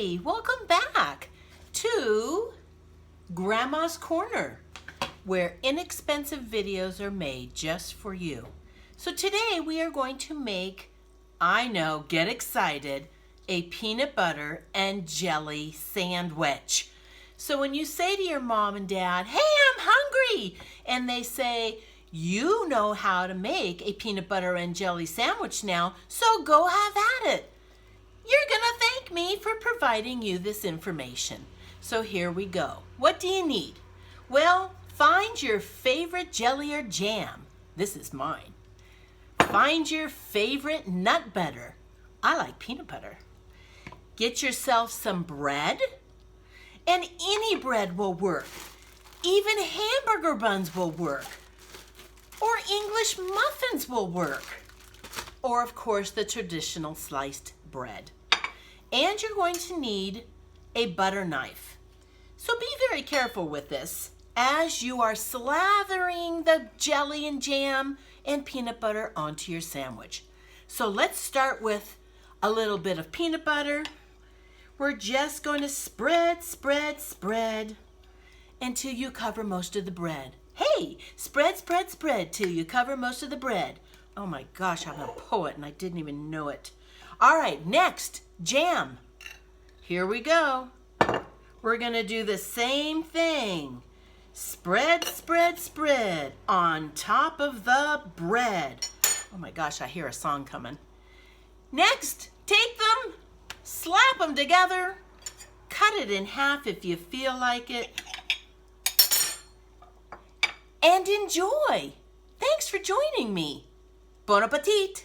Hey, welcome back to Grandma's Corner, where inexpensive videos are made just for you. So today we are going to make, I know, get excited, a peanut butter and jelly sandwich. So when you say to your mom and dad, hey, I'm hungry, and they say, you know how to make a peanut butter and jelly sandwich now, so go have at it. You're going to thank me for providing you this information. So here we go. What do you need? Well, find your favorite jelly or jam. This is mine. Find your favorite nut butter. I like peanut butter. Get yourself some bread, and any bread will work. Even hamburger buns will work. Or English muffins will work. Or, of course, the traditional sliced bread. And you're going to need a butter knife. So be very careful with this as you are slathering the jelly and jam and peanut butter onto your sandwich. So let's start with a little bit of peanut butter. We're just going to spread, spread, spread until you cover most of the bread. Hey, spread, spread, spread till you cover most of the bread. Oh my gosh, I'm a poet and I didn't even know it. All right, next, jam. Here we go. We're going to do the same thing. Spread, spread, spread on top of the bread. Oh my gosh, I hear a song coming. Next, take them, slap them together, cut it in half if you feel like it, and enjoy. Thanks for joining me. Bon appetit.